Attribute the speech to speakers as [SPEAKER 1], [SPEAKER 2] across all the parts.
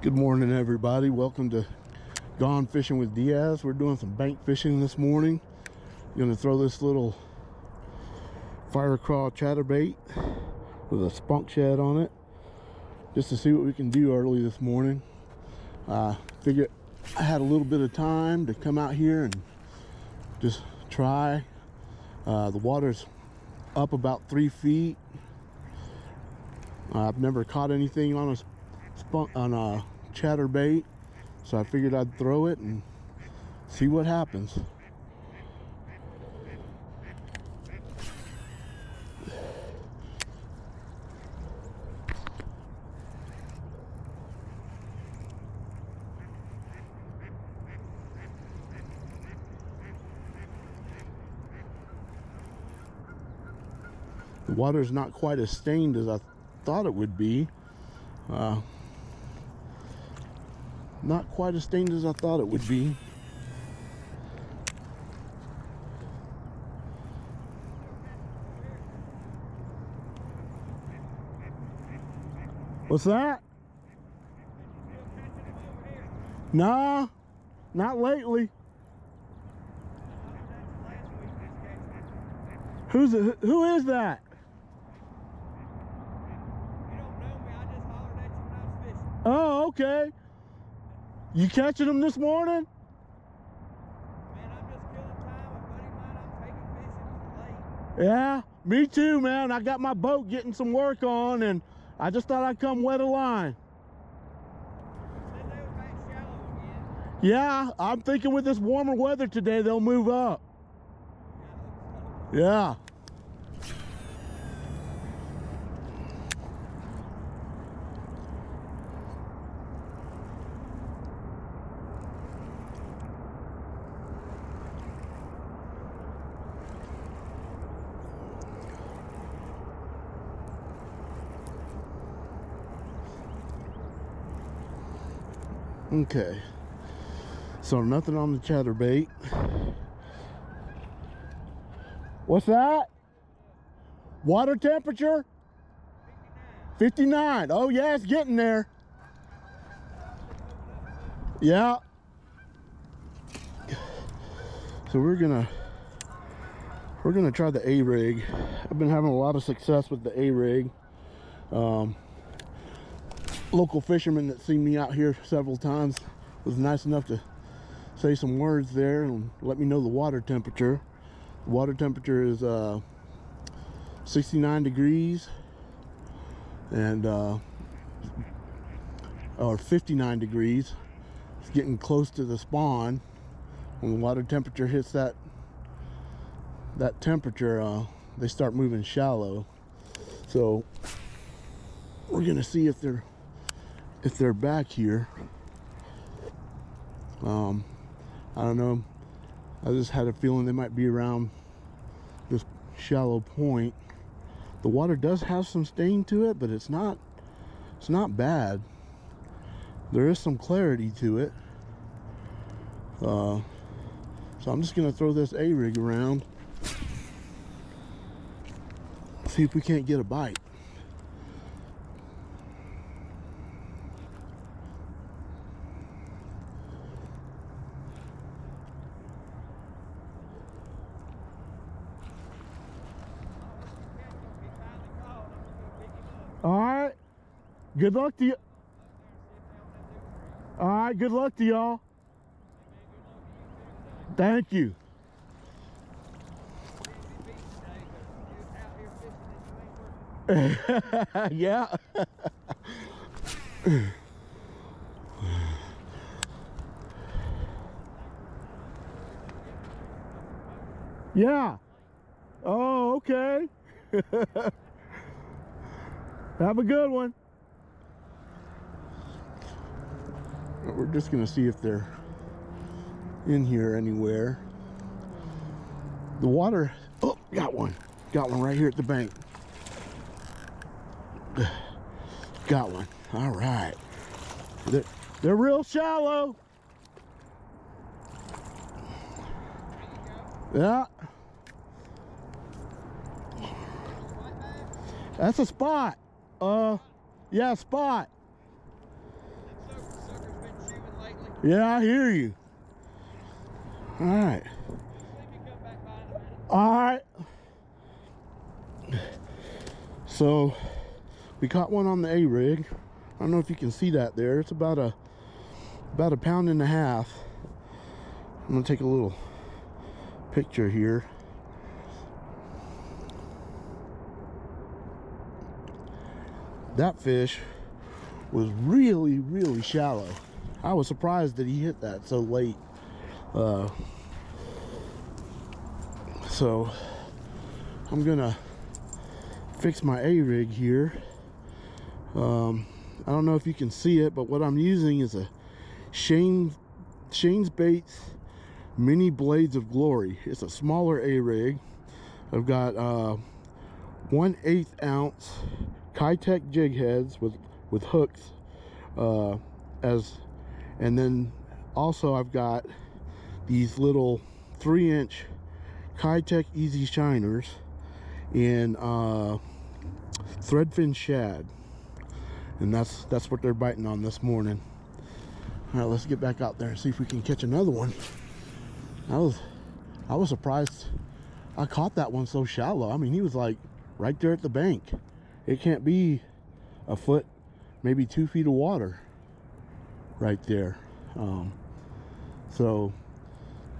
[SPEAKER 1] Good morning, everybody. Welcome to Gone Fishing with Diaz. We're doing some bank fishing this morning. Gonna throw this little fire crawl chatterbait with a spunk shad on it just to see what we can do early this morning. Figured I had a little bit of time to come out here and just try. The water's up about 3 feet. I've never caught anything on a chatterbait, so I figured I'd throw it and see what happens. The water's not quite as stained as I thought it would be. Not quite as stained as I thought it would be. What's that? Nah, not lately. Who is that?
[SPEAKER 2] You don't know me, I just hollered at you when I was fishing.
[SPEAKER 1] Oh, okay. You catching them this morning?
[SPEAKER 2] Man, I'm just killing time. A buddy of mine, I'm taking fishing. It's late.
[SPEAKER 1] Yeah, me too, man. I got my boat getting some work on, and I just thought I'd come wet a line.
[SPEAKER 2] Said they were back shallow again.
[SPEAKER 1] Yeah, I'm thinking with this warmer weather today, they'll move up. Yeah. Okay, so nothing on the chatterbait. What's that? Water temperature? 59. Oh yeah, it's getting there. Yeah. So we're gonna try the A-rig. I've been having a lot of success with the A-rig. Local fisherman that seen me out here several times was nice enough to say some words there and let me know the water temperature. The water temperature is 69 degrees and or 59 degrees. It's getting close to the spawn. When the water temperature hits that temperature, they start moving shallow. So we're gonna see if they're back here. I don't know. I just had a feeling they might be around this shallow point. The water does have some stain to it, but it's not bad. There is some clarity to it. So I'm just gonna throw this A-rig around, see if we can't get a bite. All right, good luck to you. All right, good luck to y'all. Thank you. Yeah. Yeah. Oh, okay. Have a good one. We're just gonna see if they're in here anywhere. The water, oh, got one right here at the bank. Got one. All right, they're real shallow. Yeah. That's a spot. Yeah, spot. Yeah, I hear you. All right. All right. So we caught one on the A-rig. I don't know if you can see that there. It's about a pound and a half. I'm gonna take a little picture here. That fish was really, really shallow. I was surprised that he hit that so late. So I'm gonna fix my A-rig here. I don't know if you can see it, but what I'm using is a Shane's Baits Mini Blades of Glory. It's a smaller A-rig. I've got 1/8 ounce Kitech jig heads with hooks, and then also I've got these little 3-inch Kitech Easy Shiners in threadfin shad, and that's what they're biting on this morning. All right, let's get back out there and see if we can catch another one. I was surprised I caught that one so shallow. I mean, he was like right there at the bank. It can't be a foot, maybe 2 feet of water right there. So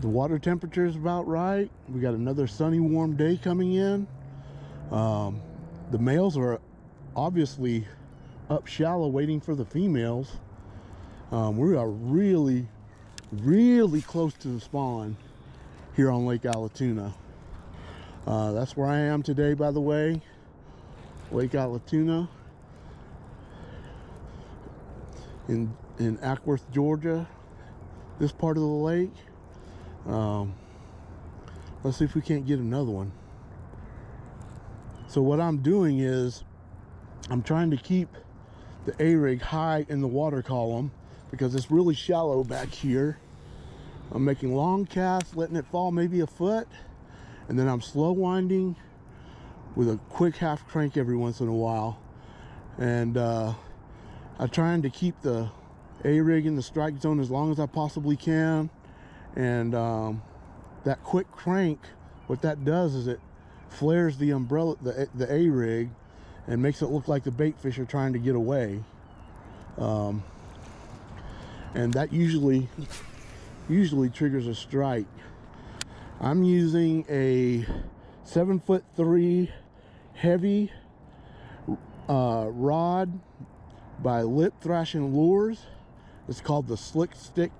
[SPEAKER 1] the water temperature is about right. We got another sunny, warm day coming in. The males are obviously up shallow waiting for the females. We are really, really close to the spawn here on Lake Allatoona. That's where I am today, by the way. Lake Allatoona in Ackworth, Georgia, this part of the lake. Let's see if we can't get another one. So what I'm doing is I'm trying to keep the A-rig high in the water column because it's really shallow back here. I'm making long casts, letting it fall maybe a foot, and then I'm slow winding with a quick half crank every once in a while. And I'm trying to keep the A-rig in the strike zone as long as I possibly can. And that quick crank, what that does is it flares the umbrella, the A-rig, and makes it look like the bait fish are trying to get away. And that usually triggers a strike. I'm using a 7'3" heavy rod by Lip Thrashin Lures. It's called the Slick Stick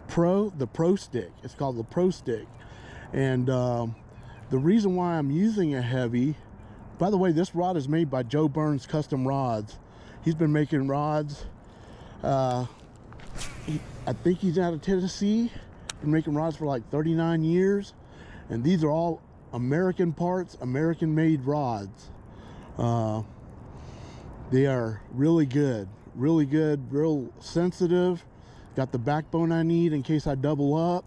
[SPEAKER 1] Pro, the Pro Stick. It's called the Pro Stick. And the reason why I'm using a heavy, by the way, this rod is made by Joe Burns Custom Rods. He's been making rods. I think he's out of Tennessee. Been making rods for like 39 years. And these are all American parts, American made rods. They are really good, real sensitive. Got the backbone I need in case I double up.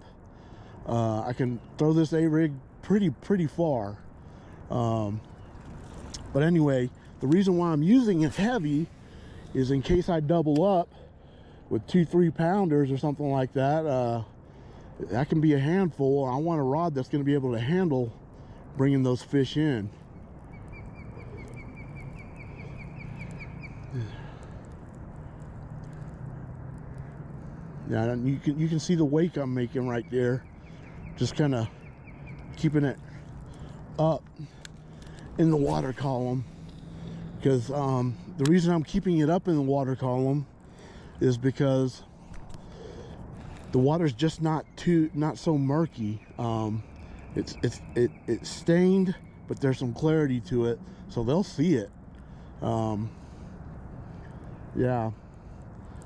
[SPEAKER 1] I can throw this A-rig pretty far. But anyway, the reason why I'm using it heavy is in case I double up with 2-3 pounders or something like that. That can be a handful. I want a rod that's going to be able to handle bringing those fish in. Yeah, you can see the wake I'm making right there. Just kind of keeping it up in the water column, because the reason I'm keeping it up in the water column is because the water's just not so murky. It's stained, but there's some clarity to it, so they'll see it. Yeah,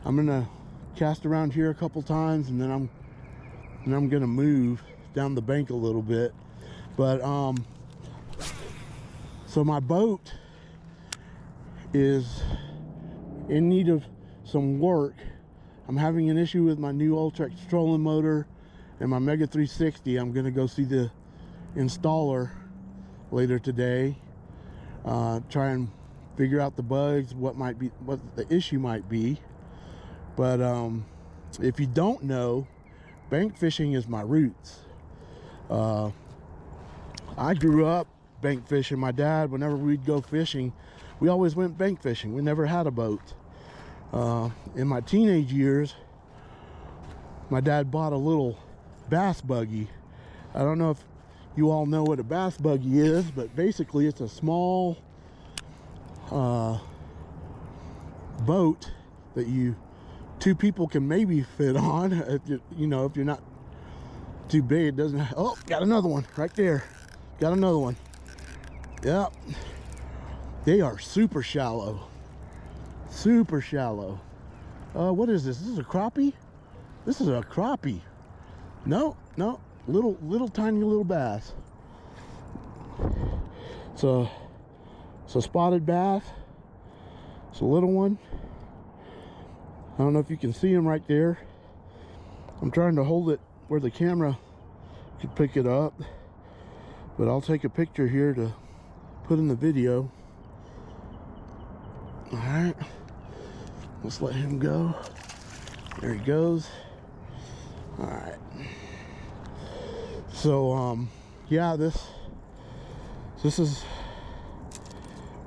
[SPEAKER 1] I'm gonna cast around here a couple times, and then I'm gonna move down the bank a little bit. But so my boat is in need of some work. I'm having an issue with my new Ultrex trolling motor and my Mega 360. I'm gonna go see the installer later today, try and figure out the bugs, what the issue might be. But if you don't know, bank fishing is my roots. I grew up bank fishing. My dad, whenever we'd go fishing, we always went bank fishing. We never had a boat. In my teenage years, my dad bought a little bass buggy. I don't know if you all know what a bass buggy is, but basically it's a small boat that two people can maybe fit on. If you know, if you're not too big, it doesn't. Oh, got another one right there. Got another one. Yep. They are super shallow. Super shallow. What is this? This is a crappie? This is a crappie. No, no. Little tiny little bass. So it's a spotted bass. It's a little one. I don't know if you can see him right there. I'm trying to hold it where the camera could pick it up, but I'll take a picture here to put in the video. All right, let's let him go. There he goes. All right. So yeah, this is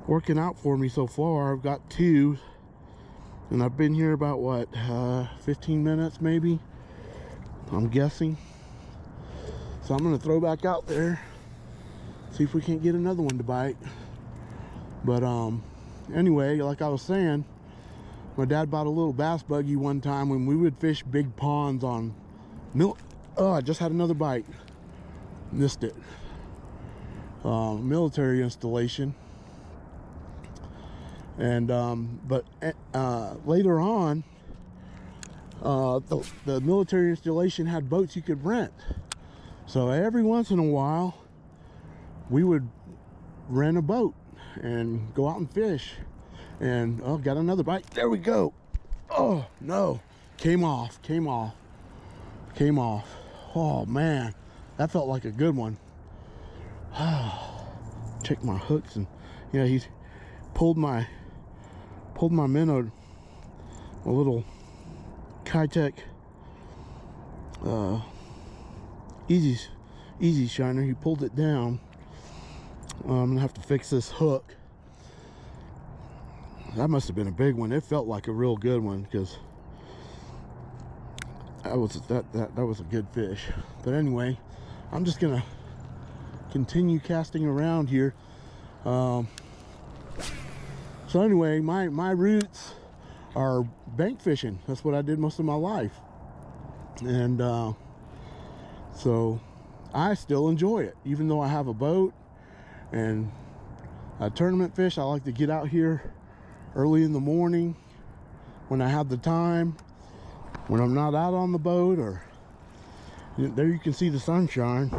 [SPEAKER 1] working out for me so far. I've got two, and I've been here about what, 15 minutes maybe, I'm guessing. So I'm gonna throw back out there, see if we can't get another one to bite. But anyway, like I was saying, my dad bought a little bass buggy one time when we would fish big ponds on oh, I just had another bite. Missed it. Military installation. And but later on, the military installation had boats you could rent. So every once in a while, we would rent a boat and go out and fish. And oh, got another bite. There we go. Oh no, came off. Oh man, that felt like a good one. Check my hooks, and yeah, he's pulled my minnow, a little Kitech easy shiner. He pulled it down. I'm gonna have to fix this hook. That must have been a big one. It felt like a real good one, because that was a good fish. But anyway, I'm just gonna continue casting around here. So anyway, my roots are bank fishing. That's what I did most of my life, and so I still enjoy it, even though I have a boat and I tournament fish. I like to get out here early in the morning when I have the time, when I'm not out on the boat. Or there you can see the sunshine.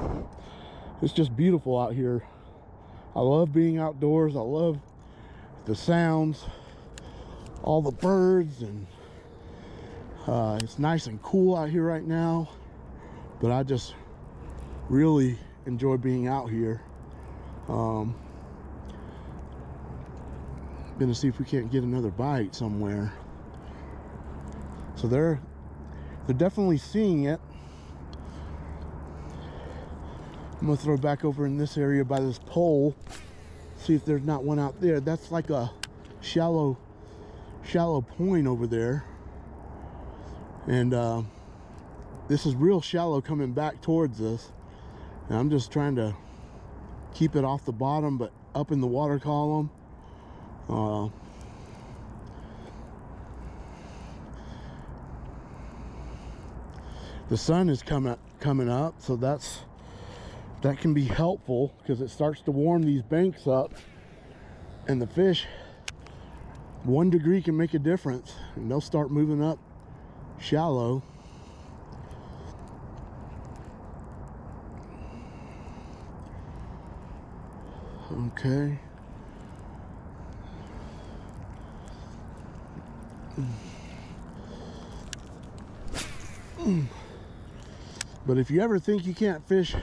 [SPEAKER 1] It's just beautiful out here. I love being outdoors. I love the sounds, all the birds, and it's nice and cool out here right now. But I just really enjoy being out here. Gonna see if we can't get another bite somewhere. So they're definitely seeing it. I'm gonna throw back over in this area by this pole, see if there's not one out there. That's like a shallow point over there, and this is real shallow coming back towards us, and I'm just trying to keep it off the bottom but up in the water column. The sun is coming up, so that can be helpful, because it starts to warm these banks up, and the fish, 1 degree can make a difference, and they'll start moving up shallow. Okay. But if you ever think you can't fish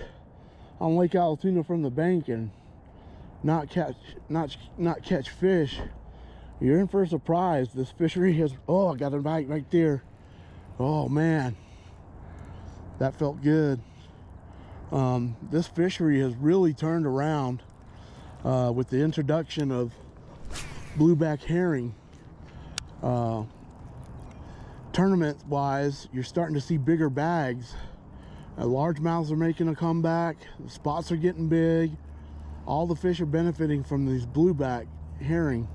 [SPEAKER 1] on Lake Allatoona from the bank and not catch fish, you're in for a surprise. This fishery has, oh, I got a bite right there. Oh man, that felt good. This fishery has really turned around with the introduction of blueback herring. Tournament wise, you're starting to see bigger bags. Largemouths are making a comeback. The spots are getting big. All the fish are benefiting from these blueback herring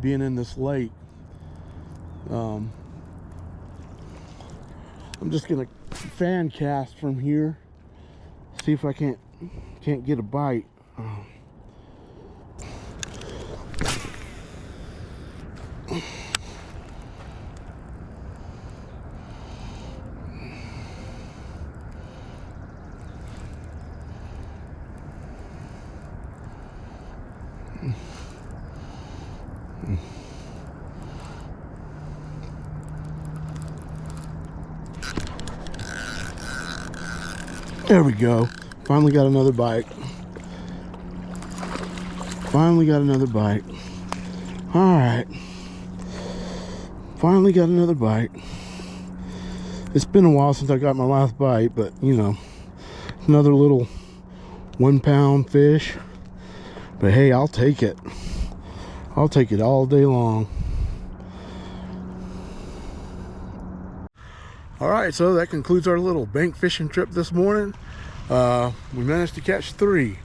[SPEAKER 1] being in this lake. I'm just gonna fan cast from here, see if I can't get a bite. There we go. Finally got another bite. Finally got another bite. All right. Finally got another bite. It's been a while since I got my last bite, but you know, another little 1 pound fish. But hey, I'll take it. I'll take it all day long. All right, so that concludes our little bank fishing trip this morning. We managed to catch 3,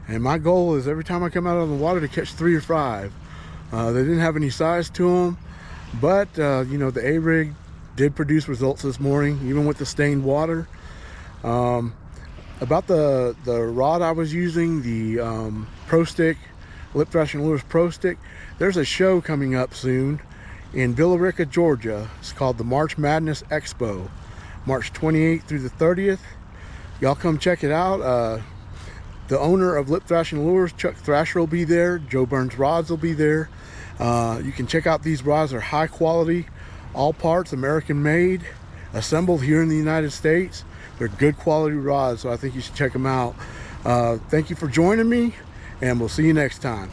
[SPEAKER 1] and my goal is every time I come out of the water to catch 3 or 5. They didn't have any size to them, but you know, the A-rig did produce results this morning, even with the stained water. About the rod I was using, the Pro Stick, Lip Thrashin Lures Pro Stick, there's a show coming up soon in Villa Rica, Georgia. It's called the March Madness Expo, March 28th through the 30th. Y'all come check it out. The owner of Lip Thrashin Lures, Chuck Thrasher, will be there. Joe Burns Rods will be there. You can check out these rods. They're high quality, all parts American made, assembled here in the United States. They're good quality rods, so I think you should check them out. Thank you for joining me, and we'll see you next time.